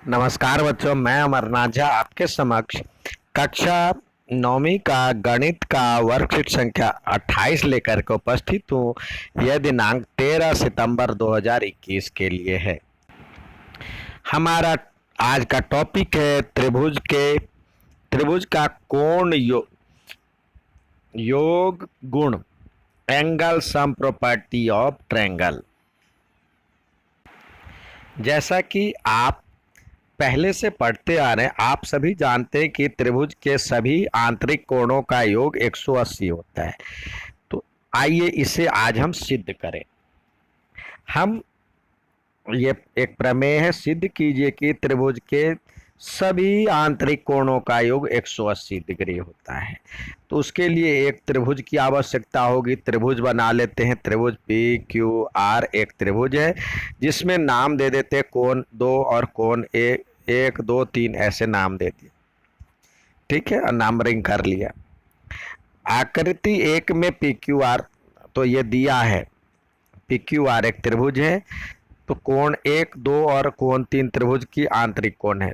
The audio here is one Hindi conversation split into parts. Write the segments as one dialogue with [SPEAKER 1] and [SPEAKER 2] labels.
[SPEAKER 1] नमस्कार बच्चों, मैं अमरनाथ झा आपके समक्ष कक्षा नौवीं का गणित का वर्कशीट संख्या 28 लेकर के उपस्थित हूँ। यह दिनांक 13 सितंबर 2021 के लिए है। हमारा आज का टॉपिक है त्रिभुज का कोण योग गुण, angle sum property of triangle. जैसा कि आप पहले से पढ़ते आ रहे हैं, आप सभी जानते हैं कि त्रिभुज के सभी आंतरिक कोणों का योग 180 होता है। तो आइए इसे आज हम सिद्ध करें। हम ये एक प्रमेय है, सिद्ध कीजिए कि त्रिभुज के सभी आंतरिक कोणों का योग 180 डिग्री होता है। तो उसके लिए एक त्रिभुज की आवश्यकता होगी। त्रिभुज बना लेते हैं। त्रिभुज पी क्यू आर एक त्रिभुज है जिसमें नाम दे देते हैं कोण 2 और कोण 1 2 3 ऐसे नाम दे दिए। ठीक है, और नंबरिंग कर लिया। आकृति एक में पी क्यू आर तो ये दिया है। पी क्यू आर एक त्रिभुज है, तो कोण 1 2 और कोण 3 त्रिभुज की आंतरिक कोण है।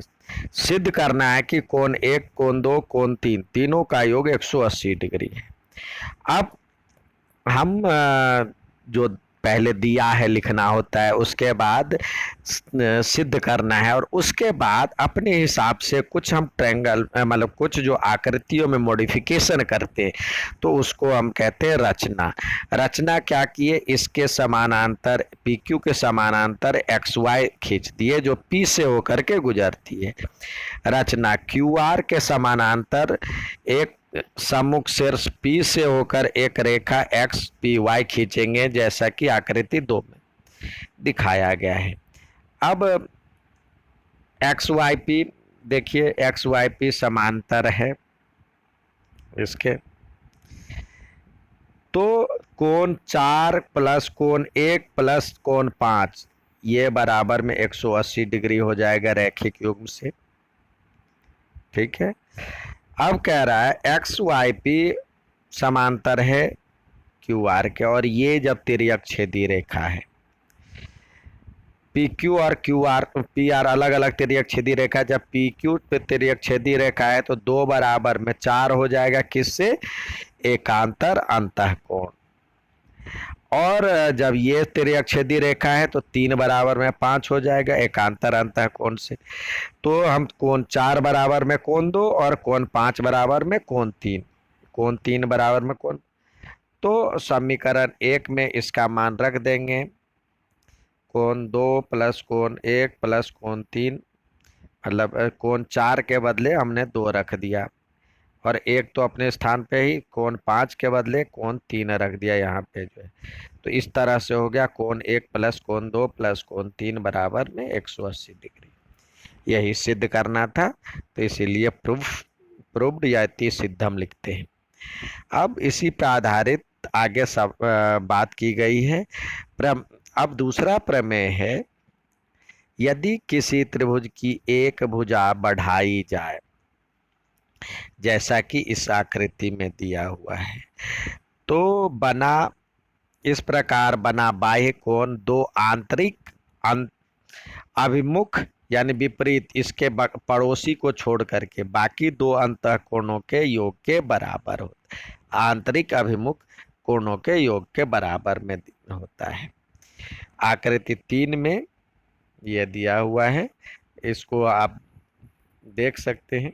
[SPEAKER 1] सिद्ध करना है कि कोण 1 कोण 2 कोण 3 तीनों का योग 180 डिग्री है। अब हम जो पहले दिया है लिखना होता है, उसके बाद सिद्ध करना है, और उसके बाद अपने हिसाब से कुछ हम ट्रायंगल मतलब कुछ जो आकृतियों में मॉडिफिकेशन करते हैं, तो उसको हम कहते हैं रचना। रचना क्या किए, इसके समानांतर पी क्यू के समानांतर एक्स वाई खींच दिए जो पी से होकर के गुजरती है। रचना क्यू आर के समानांतर एक सम्मुख शीर्ष P से होकर एक रेखा एक्स पी वाई खींचेंगे, जैसा कि आकृति 2 में दिखाया गया है। अब एक्स वाई पी देखिए, एक्स वाई पी समांतर है इसके। तो कोण 4 प्लस कोण 1 प्लस कोण 5 ये बराबर में 180 डिग्री हो जाएगा रैखिक युग्म से। ठीक है, अब कह रहा है एक्स वाई पी समांतर है क्यू आर के, और ये जब तिर्यक छेदी रेखा है। पी क्यू और क्यू आर पी आर अलग अलग तिर्यक छेदी रेखा है। जब पी क्यू पे तिर्यक छेदी रेखा है तो 2 बराबर में 4 हो जाएगा, किससे? एकांतर अंतःकोण। और जब ये तिर्यक छेदी रेखा है तो 3 बराबर में 5 हो जाएगा, एकांतर अंतःकोण से। तो हम कोण 4 बराबर में कोण 2 और कोण 5 बराबर में कोण 3, कोण 3 बराबर में कोण, तो समीकरण 1 में इसका मान रख देंगे। कोण 2 प्लस कोण 1 प्लस कोण 3, मतलब कोण 4 के बदले हमने 2 रख दिया, और 1 तो अपने स्थान पे ही, कोण 5 के बदले कोण 3 रख दिया यहाँ पे जो है। तो इस तरह से हो गया कोण 1 प्लस कोण 2 प्लस कोण 3 बराबर में 180 डिग्री। यही सिद्ध करना था, तो इसीलिए प्रूव्ड या इति सिद्धम लिखते हैं। अब इसी पर आधारित आगे सब बात की गई है। अब दूसरा प्रमेय है, यदि किसी त्रिभुज की एक भुजा बढ़ाई जाए, जैसा कि इस आकृति में दिया हुआ है, तो बना इस प्रकार बना बाह्य कोण दो आंतरिक अभिमुख यानी विपरीत इसके पड़ोसी को छोड़ करके बाकी दो अंतः कोणों के योग के बराबर होता है। आंतरिक अभिमुख कोणों के योग के बराबर में होता है। आकृति 3 में यह दिया हुआ है, इसको आप देख सकते हैं।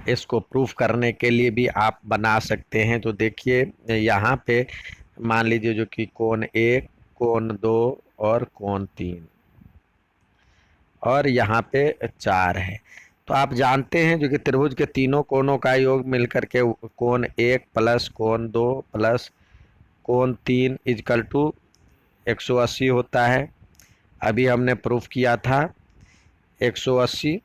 [SPEAKER 1] इसको प्रूफ करने के लिए भी आप बना सकते हैं। तो देखिए यहाँ पे मान लीजिए जो कि कोण 1 कोण 2 और कोण 3 और यहाँ पे 4 है। तो आप जानते हैं जो कि त्रिभुज के तीनों कोणों का योग मिलकर के कोण 1 प्लस कोण 2 प्लस कोण 3 इजकल टू 180 होता है। अभी हमने प्रूफ किया था 180।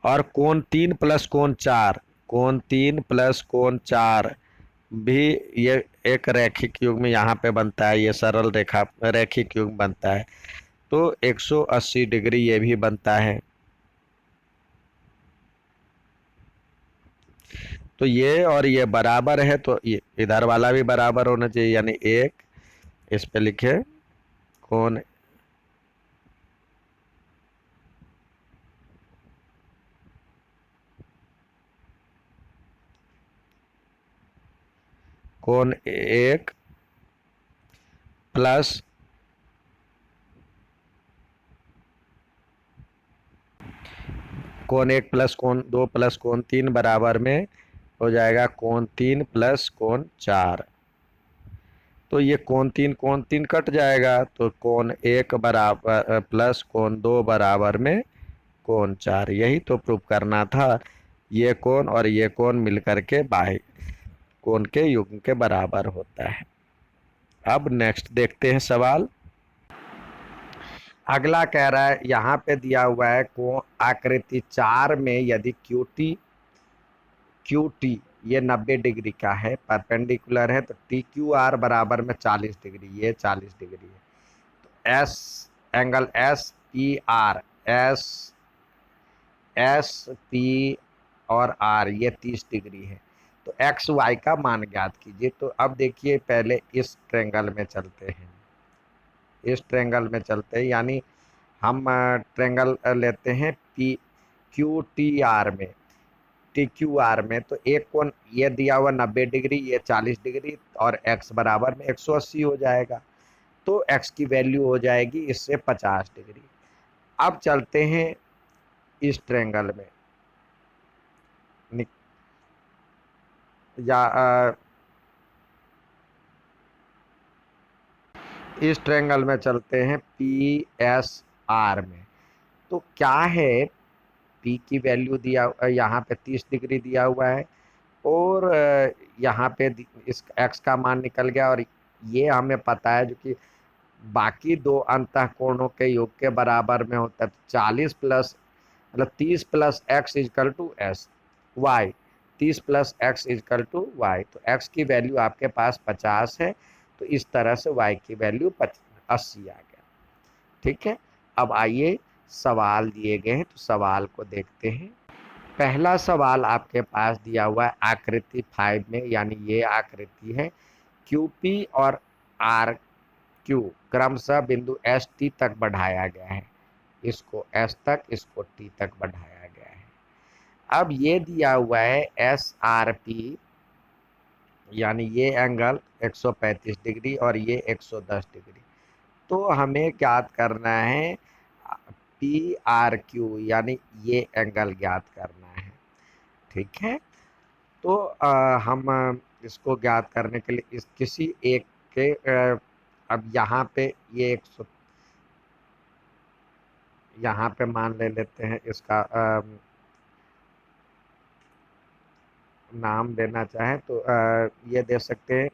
[SPEAKER 1] और कोण 3 प्लस कोण 4, कोण 3 प्लस कोण 4 भी ये एक रैखिक युग्म में यहाँ पे बनता है। ये सरल रेखा रैखिक युग्म बनता है, तो 180 डिग्री ये भी बनता है। तो ये और ये बराबर है, तो ये इधर वाला भी बराबर होना चाहिए, यानी 1 इस पे लिखे कोण कोण 1 प्लस कोण 1 प्लस कोण 2 प्लस कोण 3 बराबर में हो जाएगा कोण 3 प्लस कोण 4। तो ये कोण 3 कट जाएगा, तो कोण 1 बराबर प्लस कोण 2 बराबर में कोण 4। यही तो प्रूफ करना था। ये कोण और ये कोण मिलकर के बाह्य कोण के युग्म के बराबर होता है। अब नेक्स्ट देखते हैं सवाल। अगला कह रहा है, यहाँ पे दिया हुआ है कोण आकृति 4 में यदि क्यू टी ये 90 डिग्री का है, परपेंडिकुलर है, तो टी क्यू आर बराबर में 40 डिग्री, ये 40 डिग्री है। तो S angle S P R S P और आर ये 30 डिग्री है। तो एक्स वाई का मान ज्ञात कीजिए। तो अब देखिए, पहले इस ट्रेंगल में चलते हैं, इस ट्रेंगल में चलते हैं, यानी हम ट्रेंगल लेते हैं पी क्यू टी आर में, टी क्यू आर में। तो एक कोण ये दिया हुआ 90 डिग्री, ये 40 डिग्री, और x बराबर में 180 हो जाएगा। तो x की वैल्यू हो जाएगी इससे 50 डिग्री। अब चलते हैं इस ट्रेंगल में, या इस ट्रेंगल में चलते हैं पी एस आर में। तो क्या है, पी की वैल्यू दिया यहाँ पे 30 डिग्री दिया हुआ है, और यहाँ पे इस x का मान निकल गया, और ये हमें पता है जो कि बाकी दो अंतःकोणों के योग के बराबर में होता है। 40 प्लस मतलब 30 plus x equal to s y, 30 plus x equal to y. तो x की वैल्यू आपके पास 50 है, तो इस तरह से y की वैल्यू 80 आ गया। ठीक है, अब आइए सवाल दिए गए हैं, तो सवाल को देखते हैं। पहला सवाल आपके पास दिया हुआ है आकृति 5 में, यानी ये आकृति है, क्यूपी और आर क्यू क्रमशः बिंदु एस टी तक बढ़ाया गया है। इसको एस तक, इसको टी तक बढ़ाया गया है। अब ये दिया हुआ है एस आर पी, यानी ये एंगल 135 डिग्री और ये 110 डिग्री। तो हमें ज्ञात करना है पी आर क्यू, यानी ये एंगल ज्ञात करना है। ठीक है, तो हम इसको ज्ञात करने के लिए इस किसी एक के अब यहाँ पे ये यहाँ पे मान ले लेते हैं, इसका नाम देना चाहे तो ये दे सकते हैं।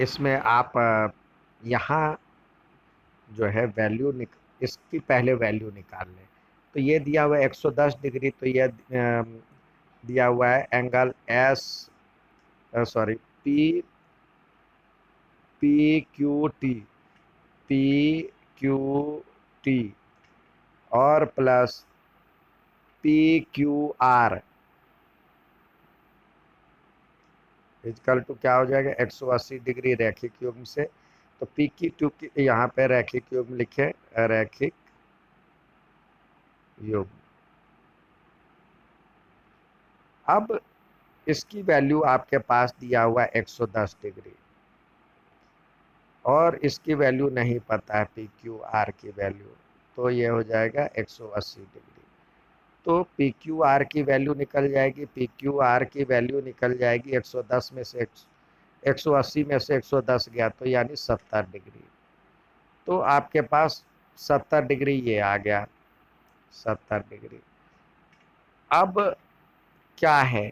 [SPEAKER 1] इसमें आप यहाँ जो है वैल्यू इसकी पहले वैल्यू निकाल लें। तो ये दिया हुआ है 110 डिग्री, तो ये दिया हुआ है angle S sorry P P Q T, P Q T और plus P Q R equal to क्या हो जाएगा 180 डिग्री रैखिक युग्म से। तो पी की टू की यहाँ पे रैखिक युग्म लिखे, रैखिक युग्म। अब इसकी वैल्यू आपके पास दिया हुआ है 110 डिग्री, और इसकी वैल्यू नहीं पता है पी क्यू आर की वैल्यू, तो ये हो जाएगा 180 डिग्री। तो पी क्यू आर की वैल्यू निकल जाएगी, पी क्यू आर की वैल्यू निकल जाएगी 110 में से 180 में से 110 गया, तो यानी 70 डिग्री। तो आपके पास 70 डिग्री ये आ गया, 70 डिग्री। अब क्या है,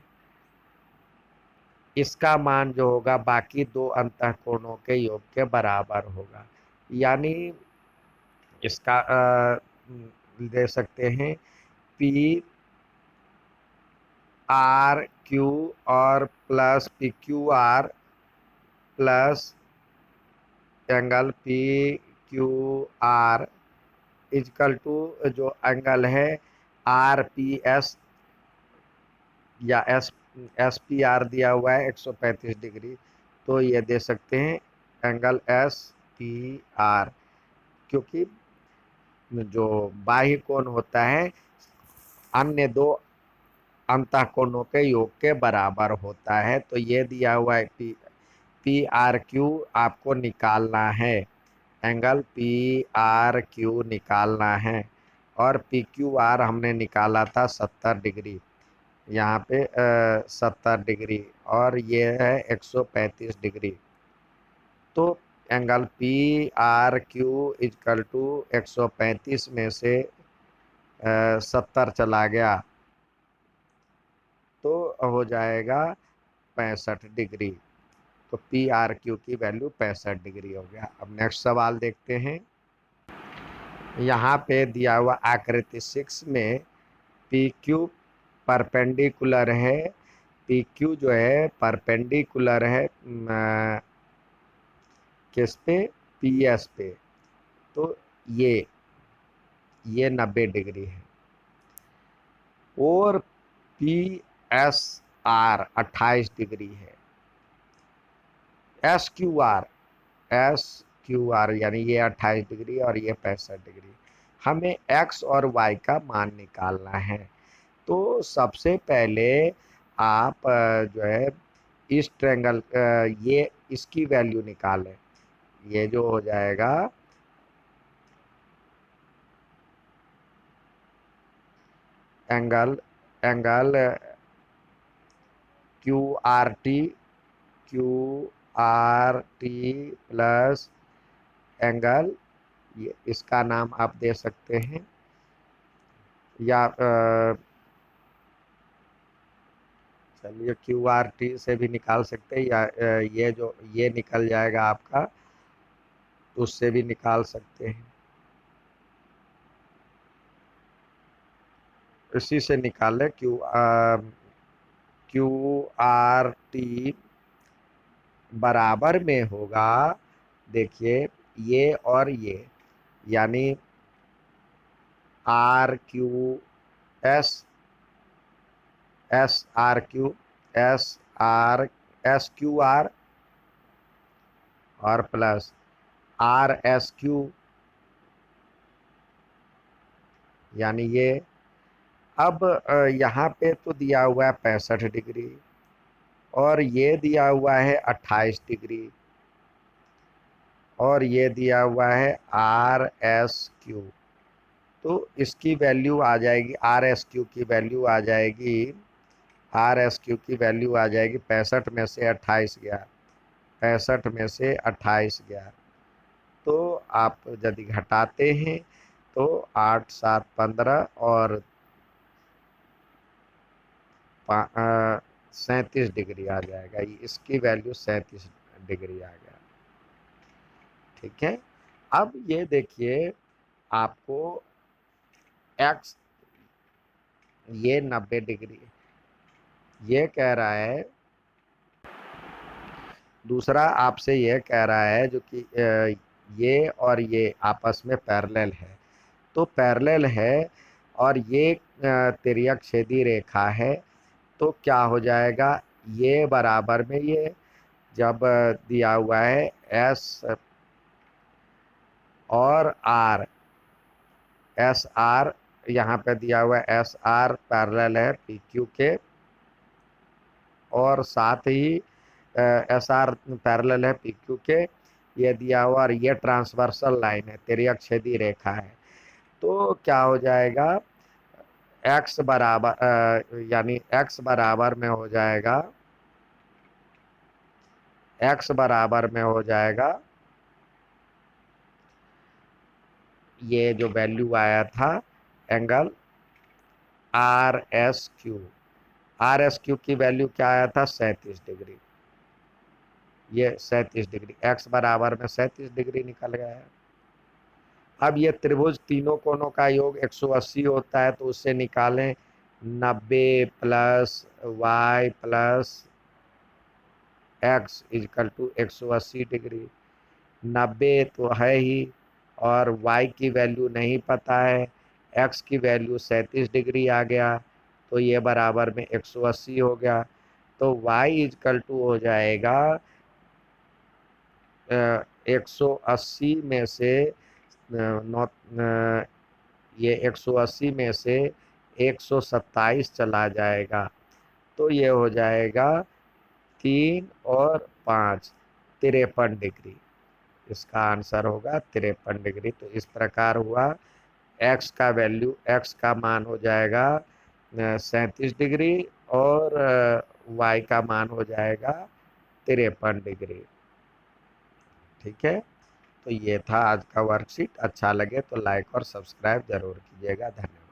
[SPEAKER 1] इसका मान जो होगा बाकी दो अंतःकोणों के योग के बराबर होगा, यानी इसका दे सकते हैं पी आर क्यू और plus P Q R plus angle P Q R equal to जो एंगल है आर पी एस या एस पी आर दिया हुआ है 135 डिग्री, तो ये दे सकते हैं एंगल एस पी आर, क्योंकि जो बाह्य कोण होता है अन्य दो अंतःकोणों के योग के बराबर होता है। तो ये दिया हुआ है पी आर क्यू आपको निकालना है, एंगल पी आर क्यू निकालना है। और पी क्यू आर हमने निकाला था 70 डिग्री, यहाँ पे 70 डिग्री, और ये है 135 डिग्री। तो angle P R Q equal to 135 में से 70 चला गया तो हो जाएगा 65 डिग्री। तो पी आर क्यू की वैल्यू 65 डिग्री हो गया। अब नेक्स्ट सवाल देखते हैं। यहाँ पे दिया हुआ आकृति 6 में पी क्यू परपेंडिकुलर है, पी क्यू जो है परपेंडिकुलर है किस पे, पी एस पे। तो ये 90 डिग्री है, और पी एस आर 28 डिग्री है। एस क्यू आर यानी ये 28 डिग्री और ये 65 डिग्री। हमें एक्स और वाई का मान निकालना है। तो सबसे पहले आप जो है इस ट्रायंगल ये इसकी वैल्यू निकालें। ये जो हो जाएगा angle Q R T, Q R T plus angle, ये इसका नाम आप दे सकते हैं, या चलिए क्यू आर टी से भी निकाल सकते हैं, या ये जो ये निकल जाएगा आपका, उससे भी निकाल सकते हैं। इसी से निकाले क्यू आर टी बराबर में होगा, देखिए ये और ये, यानी R Q S, S R Q, S R, S Q R और प्लस आर एस क्यू, यानी ये। अब यहाँ पे तो दिया हुआ है 65 डिग्री, और ये दिया हुआ है 28 डिग्री, और ये दिया हुआ है आर एस क्यू। तो इसकी वैल्यू आ जाएगी, आर एस क्यू की वैल्यू आ जाएगी, आर एस क्यू की वैल्यू आ जाएगी 65 में से 28 गया, 65 में से 28 गया। तो आप यदि घटाते हैं तो 8 7 15 और 37 डिग्री आ जाएगा। इसकी वैल्यू 37 डिग्री आ गया। ठीक है। अब ये देखिए आपको एक्स, ये 90 डिग्री ये कह रहा है, दूसरा आपसे ये कह रहा है जो कि ये और ये आपस में पैरेलल है। तो पैरेलल है और ये तिर्यक छेदी रेखा है, तो क्या हो जाएगा, ये बराबर में ये, जब दिया हुआ है एस और आर, एस आर यहाँ पे दिया हुआ है, एस आर पैरेलल है पी क्यू के, और साथ ही एस आर पैरेलल है पी क्यू के, ये दिया हुआ, और ये ट्रांसवर्सल लाइन है, तिर्यक छेदी रेखा है। तो क्या हो जाएगा, एक्स बराबर यानी एक्स बराबर में हो जाएगा, एक्स बराबर में हो जाएगा, ये जो वैल्यू आया था angle are S Q, are S Q की वैल्यू क्या आया था 37 डिग्री, ये 37 डिग्री, एक्स बराबर में 37 डिग्री निकल गया है। अब ये त्रिभुज तीनों कोणों का योग 180 होता है, तो उससे निकालें 90 plus y plus x equal to 180 degree. 90 तो है ही, और y की वैल्यू नहीं पता है, x की वैल्यू 37 डिग्री आ गया, तो ये बराबर में 180 हो गया। तो y इजकल टू हो जाएगा 180 में से ये 180 में से 127 चला जाएगा, तो ये हो जाएगा 3 और 5 53 डिग्री। इसका आंसर होगा 53 डिग्री। तो इस प्रकार हुआ, एक्स का मान हो जाएगा 37 डिग्री और वाई का मान हो जाएगा 53 डिग्री। ठीक है, तो ये था आज का वर्कशीट। अच्छा लगे तो लाइक और सब्सक्राइब जरूर कीजिएगा। धन्यवाद।